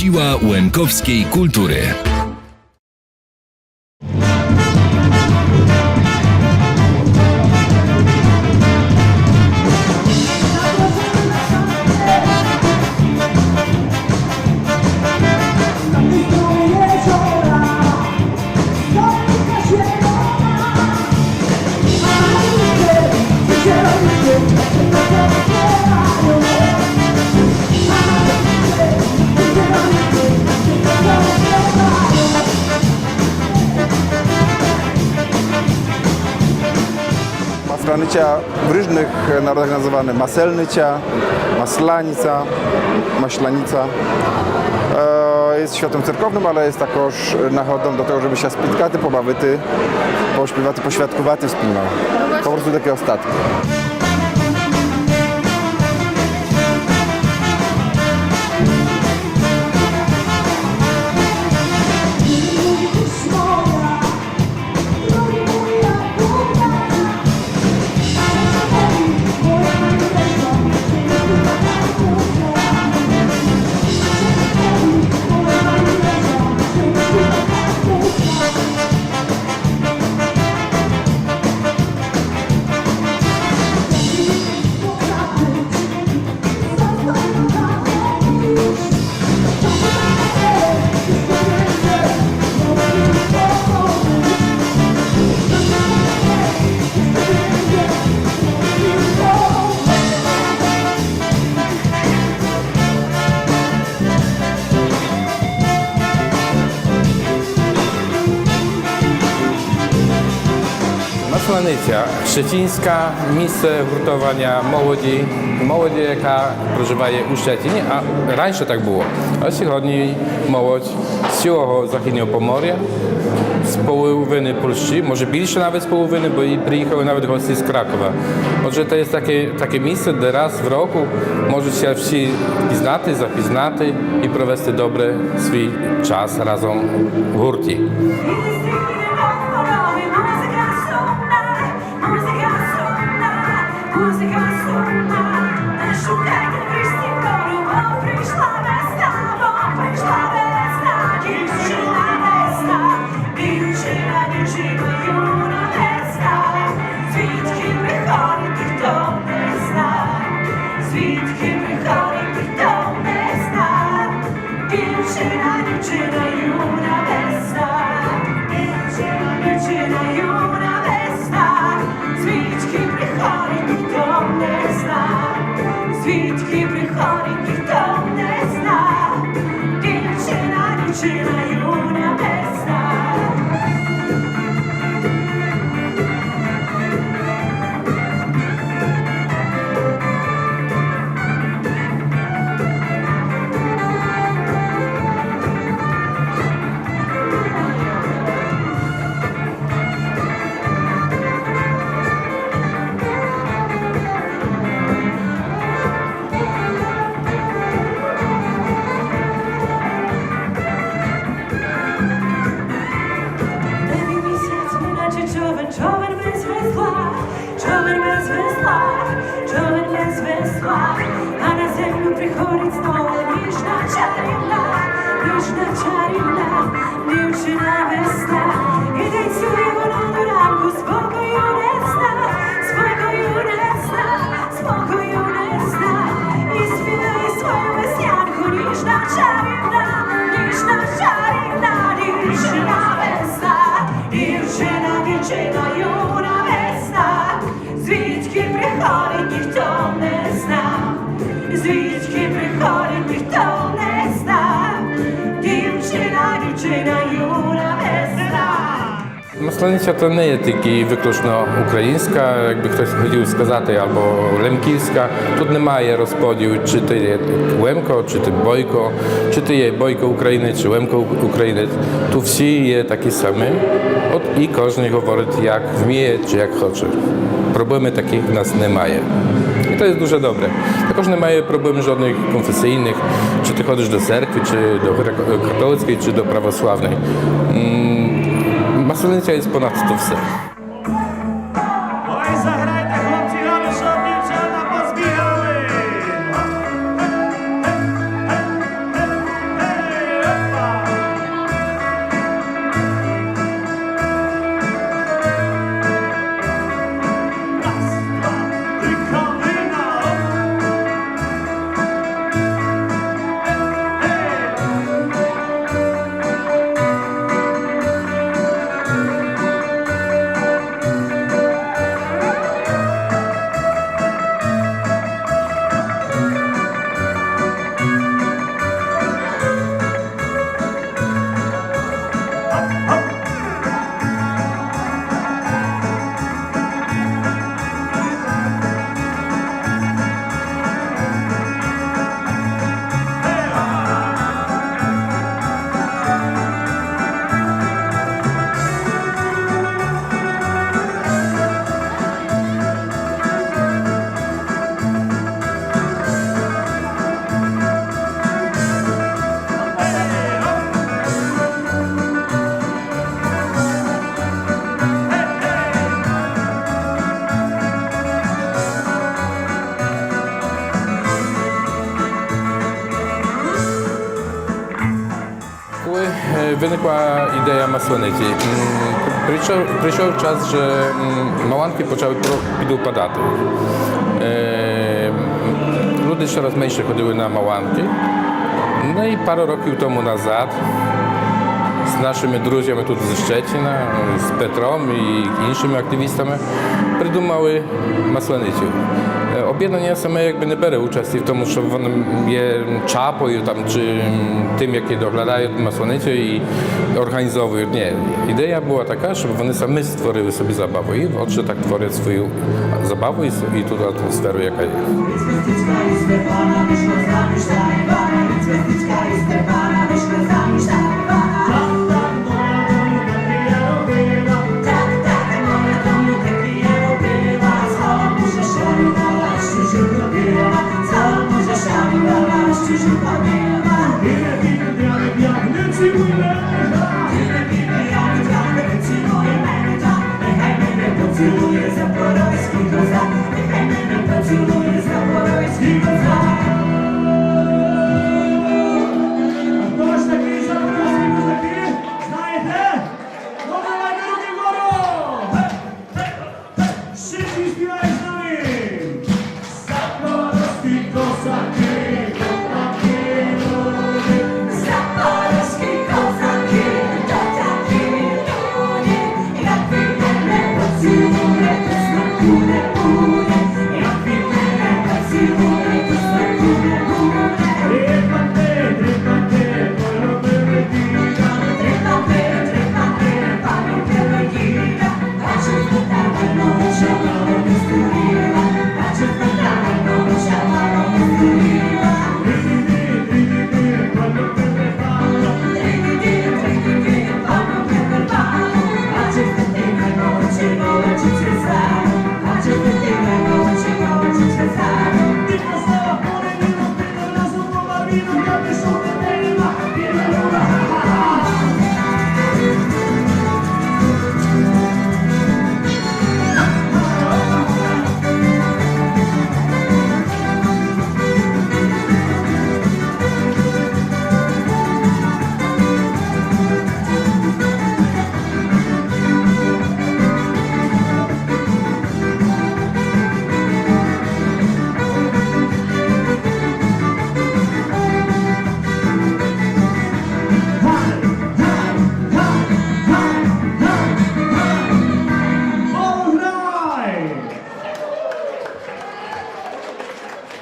Siła łemkowskiej kultury. Maslanycia w różnych narodach nazywane maselnycia, maslanica, maślanica. Jest świętem cerkownym, ale jest також находом do tego, żeby się spotkати, побавити, pośpiewać, poświadkować wspólnie. Po prostu takie ostatki. Maslaниця – Szczecińska, місце гуртування молоді, яка проживає у Щeciні, а раніше так було. А сьогодні молодь з цілого Західнього Помор'я, з половини Польщі, може більше навіть з половини, бо і приїхали навіть гості з Кракова. Отже, це є таке місце, де раз в року можуть się всі пізнати, запізнати і провести добре свій час разом в гурті. Звідки приходить, ніхто не зна, дівчина юна весна. А на землю приходить знову ніжна чарівна, дівчина весна. І танцює вона до ранку, спокою не зна, і співає свою веснянку, ніжна чарівна, дівчина весна, дівчина юна весна. Звідки приходить, ніхто не зна, звідки приходить, ніхто не зна, дівчина юна весна. Масланиця то не є тільки виключно українська, якби хтось хотів сказати, або лемківська. Тут немає розподілу, чи ти є Лемко, чи ти Бойко, чи ти є Бойко українець, чи Лемко українець. Тут всі є такі самі. От і кожен говорить, як вміє, чи як хоче. Проблеми таких в нас немає. І to jest дуже добре. Також немає проблем жодних конфесійних, чи ти ходиш до церкви, чи до католицької, чи до православної. Масланиця є понад то все. Ой, заграйте, хлопці, аби щоб дівчата позбігали. wynikła idea maslanicy. Przyszedł czas, że małanki zaczęły upadać. Ludzie coraz mniejsze chodziły na małanki. No i parę roków temu nazad z naszymi druзями тут ze Szczecina, z Petrą i innymi aktywistami придумали масленицю. Об'єднання саме якби не бере участі в тому, що воно є чапою там, чи тим, які доглядають масленицю і організовують. Ні, ідея була така, щоб вони самі створили собі забаву. І отже так творять свою забаву і ту атмосферу, яка є. Ktoś taki знаєте? Ну давайте руки вгору! Wszyscy śpiewaj z nami! Zaporowski kosaki, kotaki, Zaporowski kozaki, to taki ludzie, jak widzimy poczuły, to smakuje budę, jak widzimy poczuły, to smakuje budę.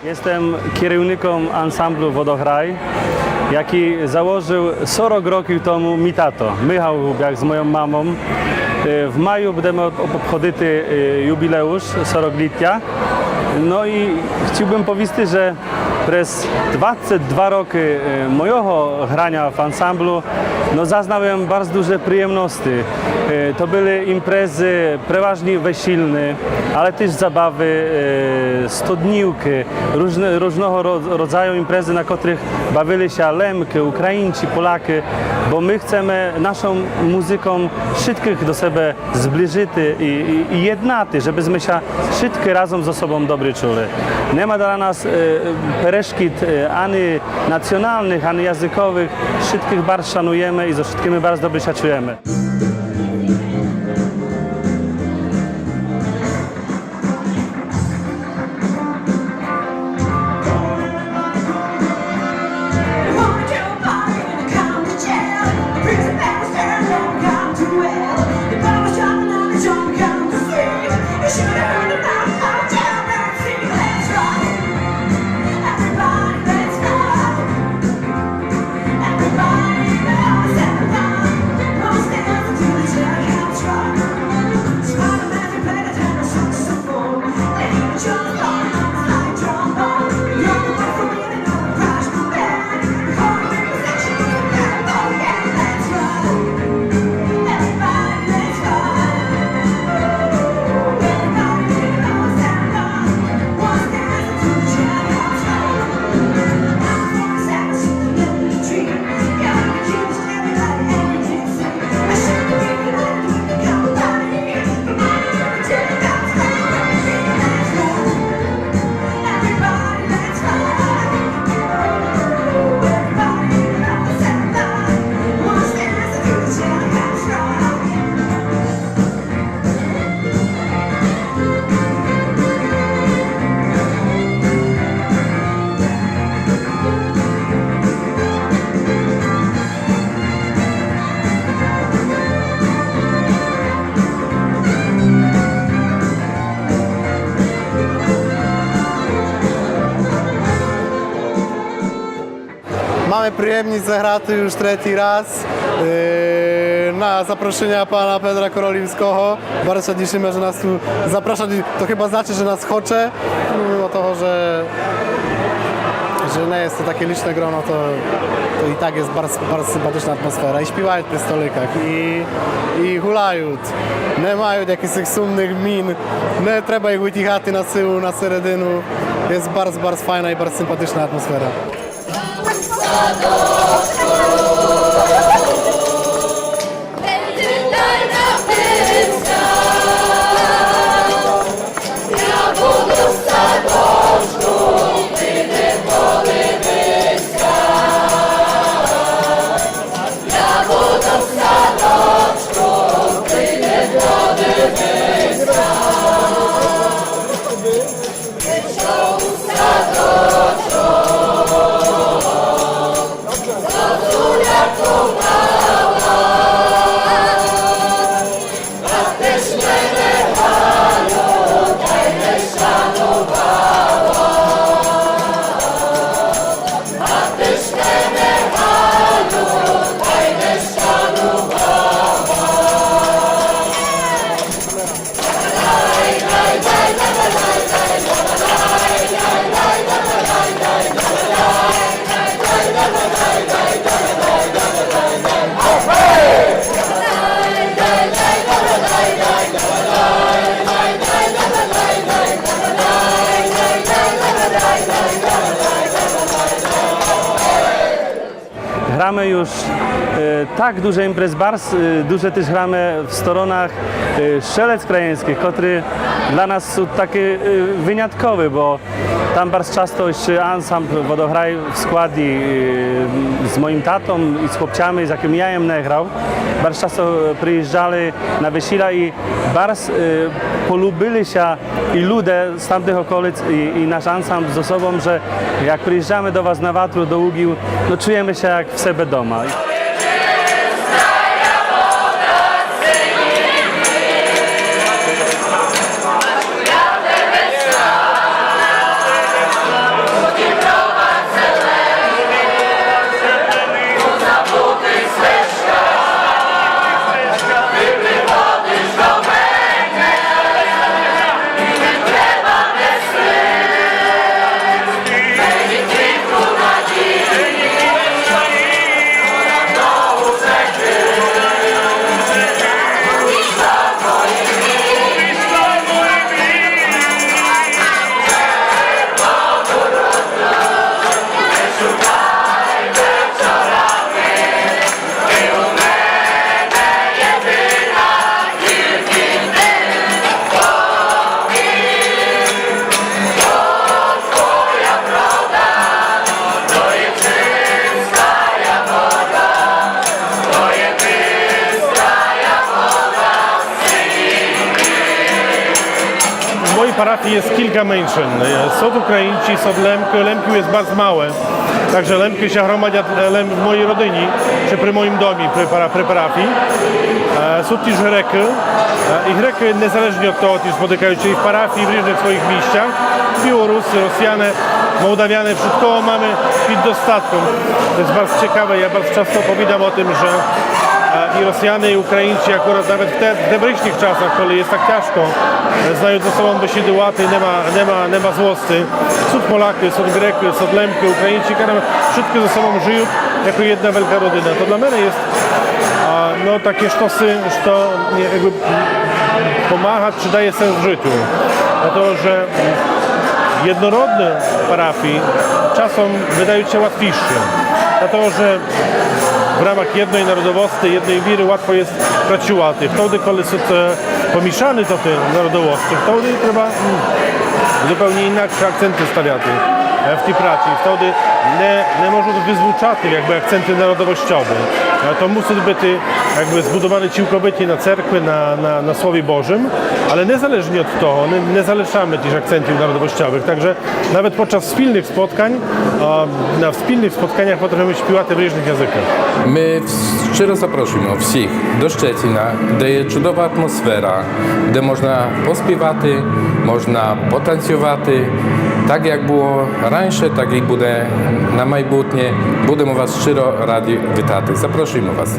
Jestem kierownikiem ansamblu Wodochraj, jaki założył 40 roków temu mi tato, Michał Hubiak z moją mamą. W maju będziemy obchodzić jubileusz 40-lecia. No i chciałbym powiedzieć, że przez 22 roki mojego grania w ansamblu zaznałem bardzo duże przyjemności. To były imprezy przeważnie weselne, ale też zabawy, studniówki, różnego rodzaju imprezy, na których bawili się Lemki, Ukraińcy, Polaki, bo my chcemy naszą muzyką wszystkich do siebie zbliżyć i jednać, żebyśmy się wszyscy razem ze sobą dobrze czuli. Nie ma dla nas перешкід ani nacjonalnych, ani językowych. Wszystkich bardzo szanujemy i ze wszystkimi bardzo dobrze się czujemy. Everybody, let's go. Mamy przyjemność zagrati już trzeci raz na zaproszenia pana Pedra Korolimskiego. Bardzo się cieszymy, że nas tu zaprasza. To chyba znaczy, że nas chce, mimo tego, że nie jest to takie liczne grono, to i tak jest bardzo sympatyczna atmosfera. I śpiewają przy stolikach, i hulają. Nie mają jakichś sumnych min, nie trzeba ich wycichać na tyłu, na seredynu. Jest bardzo fajna i bardzo sympatyczna atmosfera. Gramy już tak duże imprez bars, duże też gramy w storonach Strzelec Krajeński, który dla nas są taki wyjątkowy, bo tam bardzo często jeszcze ansambl Wodohraj w składzie z moim tatą i z chłopcami, z jakimi ja nie grał, bardzo często przyjeżdżali na wesela i bardzo polubili się i ludzie z tamtych okolic i nasz ansambl ze sobą, że jak przyjeżdżamy do was na Watru, do Ługił, no czujemy się jak w sobie doma. W mojej parafii jest kilka mężczyzn. Są Ukraińcy, są Lemki. Lemki jest bardzo małe. Także Lemki się gromadzą w mojej rodzinie, czy przy moim domie, przy parafii. Są też Greki. I Greki niezależnie od tego spotykają się i w parafii, i w różnych swoich miejscach. Białorusy, Rosjanie, Mołdawianie, wszystko mamy pod dostatką. To jest bardzo ciekawe. Ja bardzo często opowiadam o tym, że i Rosjanie, i Ukraińcy akurat nawet w tebrycznych czasach, kiedy jest tak ciężko, znają ze sobą besiedy łaty, nie ma złosty. Są Polaki, są Greki, są Lemki, Ukraińcy, wszyscy ze sobą żyją jako jedna wielka rodzina. To dla mnie jest no, takie sztosy, że jakby pomaga, czy daje sens w życiu. Dlatego, że jednorodne parafii czasem wydają się łatwiejsze. Dlatego, że w ramach jednej narodowości, jednej wiry łatwo jest pracować. Wtedy, kiedy są pomieszane to te narodowości, wtedy trzeba zupełnie inaczej akcenty stawiać w tej pracy. Wtedy nie może być wyzwuczati jakby akcenty narodowościowe. To musi być jakby zbudowane całkowicie na cerkwi, na Słowie Bożym, ale niezależnie od tego, nie zaleczamy tych akcentów narodowościowych. Także nawet podczas wspólnych spotkań, na wspólnych spotkaniach potrafimy śpiewać w różnych językach. My szczerze zaprosimy wszystkich do Szczecina, gdzie jest cudowna atmosfera, gdzie można pośpiewać, można potańcować, Так як було раніше, так і буде на майбутнє. Будемо вас щиро раді вітати. Запрошуємо вас.